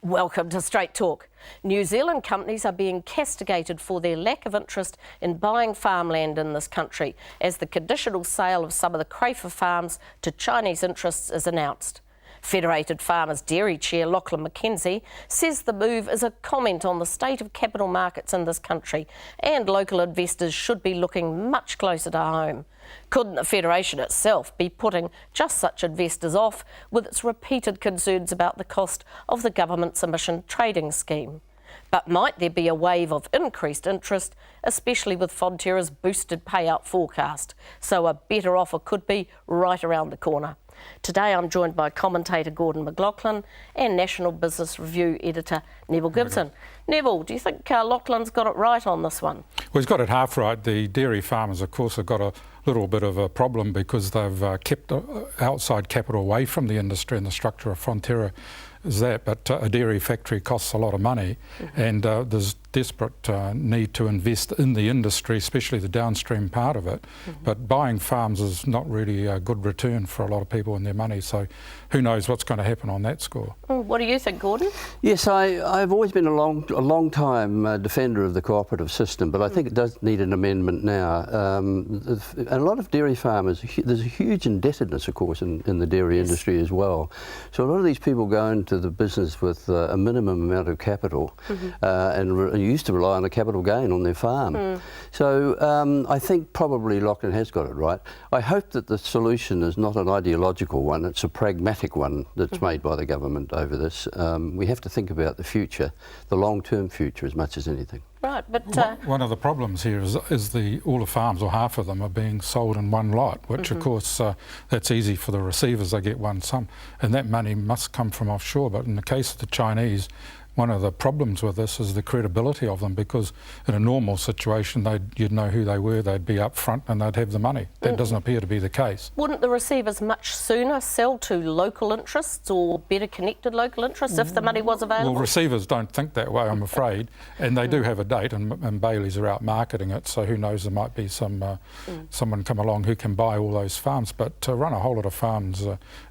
Welcome to Straight Talk. New Zealand companies are being castigated for their lack of interest in buying farmland in this country as the conditional sale of some of the Crayford farms to Chinese interests is announced. Federated Farmers Dairy Chair Lachlan McKenzie says the move is a comment on the state of capital markets in this country and local investors should be looking much closer to home. Couldn't the Federation itself be putting just such investors off with its repeated concerns about the cost of the government's emission trading scheme? But might there be a wave of increased interest, especially with Fonterra's boosted payout forecast? So a better offer could be right around the corner. Today I'm joined by commentator Gordon McLachlan and National Business Review editor Nevil Gibson. Nevil, do you think Lachlan's got it right on this one? Well, he's got it half right. The dairy farmers, of course, have got a little bit of a problem because they've kept outside capital away from the industry, and the structure of Fonterra is that. But a dairy factory costs a lot of money, and there's desperate need to invest in the industry, especially the downstream part of it. But buying farms is not really a good return for a lot of people and their money, so who knows what's going to happen on that score. What do you think, Gordon? Yes, I've always been a long time defender of the cooperative system, but I think it does need an amendment now. A lot of dairy farmers, there's a huge indebtedness, of course, in the dairy industry as well. So a lot of these people go into the business with a minimum amount of capital and used to rely on a capital gain on their farm. So I think probably Lachlan has got it right. I hope that the solution is not an ideological one, it's a pragmatic one that's made by the government over this. We have to think about the future, the long-term future as much as anything. Right, but one of the problems here is all the farms, or half of them, are being sold in one lot, which of course that's easy for the receivers. They get one sum, and that money must come from offshore. But in the case of the Chinese, one of the problems with this is the credibility of them, because in a normal situation you'd know who they were, they'd be up front and they'd have the money. That doesn't appear to be the case. Wouldn't the receivers much sooner sell to local interests or better connected local interests if the money was available? Well, receivers don't think that way, I'm afraid, and they do have a date, and Bailey's are out marketing it, so who knows, there might be someone come along who can buy all those farms. But to run a whole lot of farms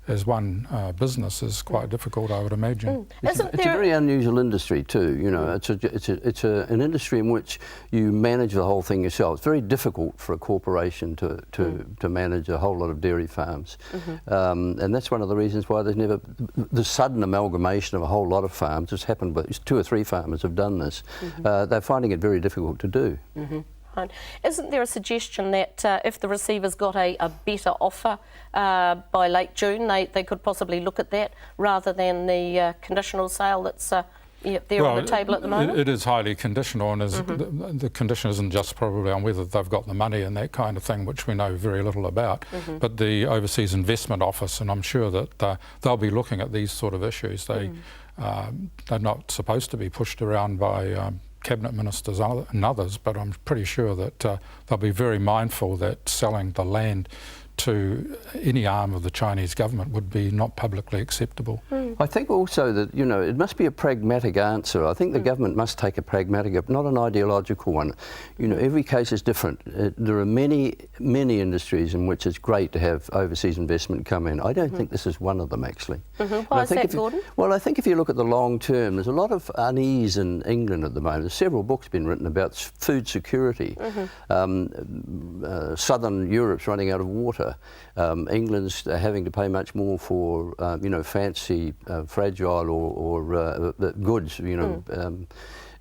as one business is quite difficult, I would imagine. It's a very unusual industry too. You know, it's an industry in which you manage the whole thing yourself. It's very difficult for a corporation to manage a whole lot of dairy farms, and that's one of the reasons why there's never the sudden amalgamation of a whole lot of farms. It's happened, but 2 or 3 farmers have done this. They're finding it very difficult to do. Isn't there a suggestion that if the receivers got a better offer by late June, they could possibly look at that rather than the conditional sale that's there on the table at the moment? It is highly conditional, and the condition isn't just probably on whether they've got the money and that kind of thing, which we know very little about, but the Overseas Investment Office, and I'm sure that they'll be looking at these sort of issues. They're not supposed to be pushed around by cabinet ministers and others, but I'm pretty sure that they'll be very mindful that selling the land to any arm of the Chinese government would be not publicly acceptable. I think also that, you know, it must be a pragmatic answer. I think the government must take a pragmatic, not an ideological one. You know, every case is different. There are many industries in which it's great to have overseas investment come in. I don't think this is one of them, actually. Why is that, Gordon? Well, I think if you look at the long term, there's a lot of unease in England at the moment. There's several books been written about food security. Southern Europe's running out of water. England's having to pay much more for, you know, fancy, fragile or goods, you know.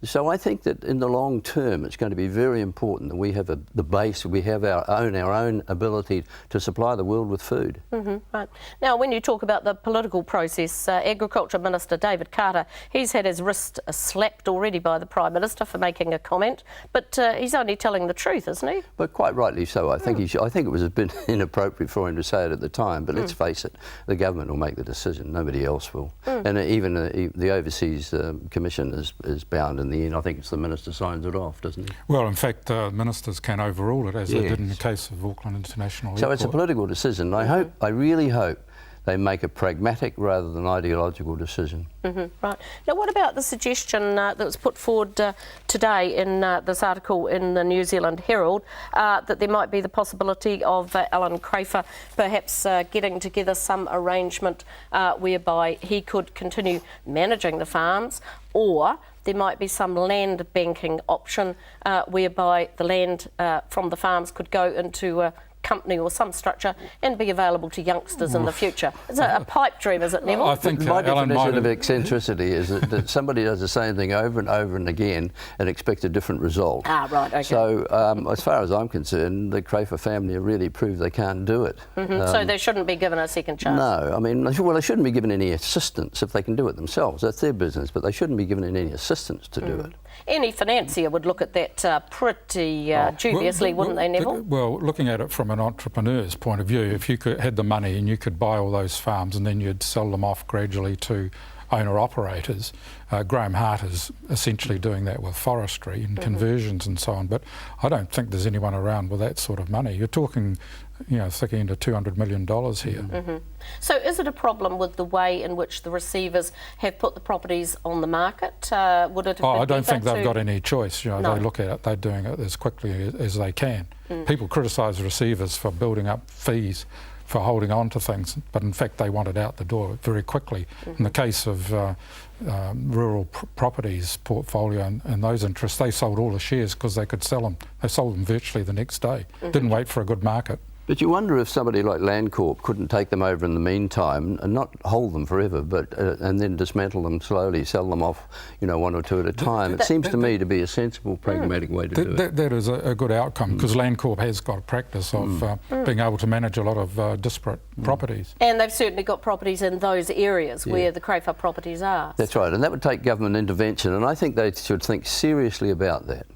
So I think that in the long term it's going to be very important that we have the base, we have our own ability to supply the world with food. Right. Now, when you talk about the political process, Agriculture Minister David Carter, he's had his wrist slapped already by the Prime Minister for making a comment, but he's only telling the truth, isn't he? But quite rightly so. I think I think it was a bit inappropriate for him to say it at the time, but let's face it, the government will make the decision, nobody else will. And even the Overseas Commission is bound in the end. I think it's the Minister signs it off, doesn't he? Well, in fact, ministers can overrule it, as they did in the case of Auckland International Airport. So it's a political decision. I really hope they make a pragmatic rather than ideological decision. Right. Now, what about the suggestion that was put forward today in this article in the New Zealand Herald that there might be the possibility of Alan Crafer perhaps getting together some arrangement whereby he could continue managing the farms, or there might be some land banking option whereby the land from the farms could go into a company or some structure and be available to youngsters in the future. It's a pipe dream, is it, Neville? I think my Alan definition of eccentricity is that somebody does the same thing over and over and again and expects a different result. Ah, right, okay. So, as far as I'm concerned, the Crafer family have really proved they can't do it. So they shouldn't be given a second chance? No, I mean, well, they shouldn't be given any assistance if they can do it themselves. That's their business, but they shouldn't be given any assistance to do it. Any financier would look at that pretty dubiously, wouldn't they, Neville? Well, looking at it from an entrepreneur's point of view, if you had the money and you could buy all those farms and then you'd sell them off gradually to owner-operators, Graham Hart is essentially doing that with forestry and conversions and so on, but I don't think there's anyone around with that sort of money. You're talking, you know, thick into $200 million here. So is it a problem with the way in which the receivers have put the properties on the market? Would it have been I don't think better they've got any choice. You know, No. they look at it, they're doing it as quickly as they can. People criticise receivers for building up fees for holding on to things, but in fact they want it out the door very quickly. In the case of rural properties portfolio and those interests, they sold all the shares because they could sell them. They sold them virtually the next day. Didn't wait for a good market. But you wonder if somebody like Landcorp couldn't take them over in the meantime and not hold them forever, but and then dismantle them slowly, sell them off, you know, one or two at a time. It seems to me to be a sensible, pragmatic way to do it. That is a good outcome, because Landcorp has got a practice of being able to manage a lot of disparate properties. And they've certainly got properties in those areas where the Crafer properties are. That's right, and that would take government intervention, and I think they should think seriously about that.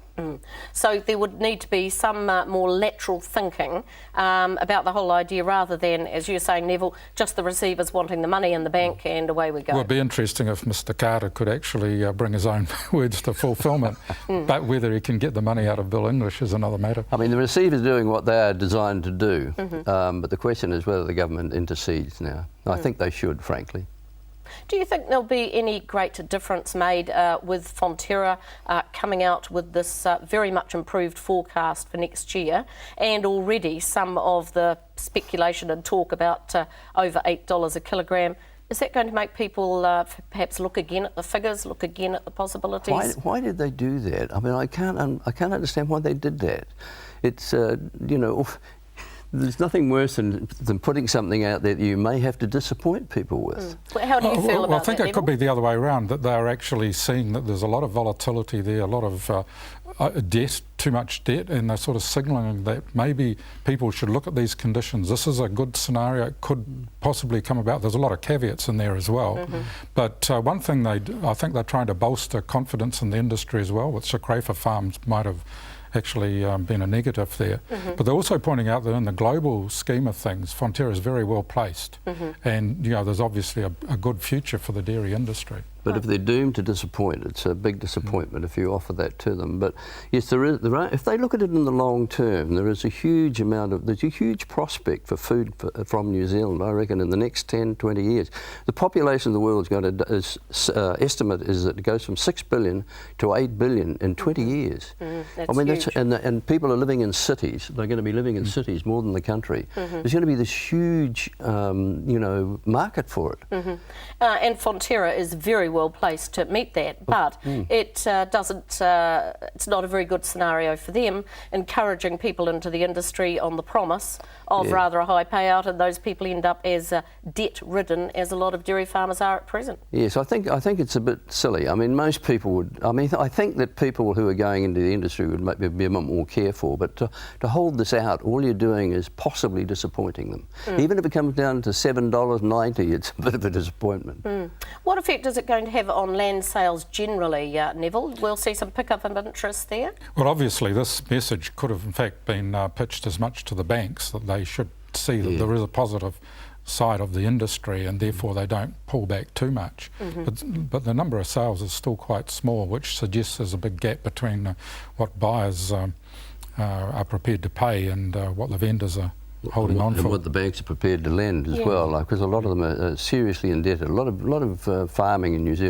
So there would need to be some more lateral thinking about the whole idea, rather than, as you're saying, Neville, just the receivers wanting the money in the bank and away we go. Well, it'd be interesting if Mr Carter could actually bring his own words to fulfilment, but whether he can get the money out of Bill English is another matter. I mean, the receivers are doing what they are designed to do, but the question is whether the government intercedes now. I think they should, frankly. Do you think there'll be any great difference made with Fonterra coming out with this very much improved forecast for next year, and already some of the speculation and talk about over $8 a kilogram? Is that going to make people perhaps look again at the figures, look again at the possibilities? Why did they do that? I mean, I can't understand why they did that. It's you know, there's nothing worse than putting something out there that you may have to disappoint people with. Well, how do you feel about that, I think it could be the other way around, that they're actually seeing that there's a lot of volatility there, a lot of debt, too much debt, and they're sort of signalling that maybe people should look at these conditions. This is a good scenario. It could possibly come about. There's a lot of caveats in there as well. But one thing I think they're trying to bolster confidence in the industry as well, which the Crafer farms might have actually been a negative there. But they're also pointing out that in the global scheme of things, Fonterra is very well placed, and you know, there's obviously a good future for the dairy industry. But if they're doomed to disappoint, it's a big disappointment if you offer that to them. But yes, there are, if they look at it in the long term, there's a huge prospect for food from New Zealand, I reckon, in the next 10, 20 years. The population of the world estimate is that it goes from 6 billion to 8 billion in 20 years. That's I mean, huge. and people are living in cities. They're going to be living in cities more than the country. There's going to be this huge, you know, market for it. And Fonterra is very well placed to meet that, but it doesn't. It's not a very good scenario for them, encouraging people into the industry on the promise of rather a high payout, and those people end up as debt-ridden, as a lot of dairy farmers are at present. Yes, I think it's a bit silly. I mean, most people would. I mean, I think that people who are going into the industry would maybe be a bit more careful. But to hold this out, all you're doing is possibly disappointing them. Even if it comes down to $7.90, it's a bit of a disappointment. What effect is it going to have on land sales generally, Neville? We'll see some pickup of interest there. Well, obviously this message could have in fact been pitched as much to the banks, that they should see that there is a positive side of the industry and therefore they don't pull back too much. But the number of sales is still quite small, which suggests there's a big gap between what buyers are prepared to pay and what the vendors are holding on and for. what the banks are prepared to lend as well, because a lot of them are seriously indebted. A lot of farming in New Zealand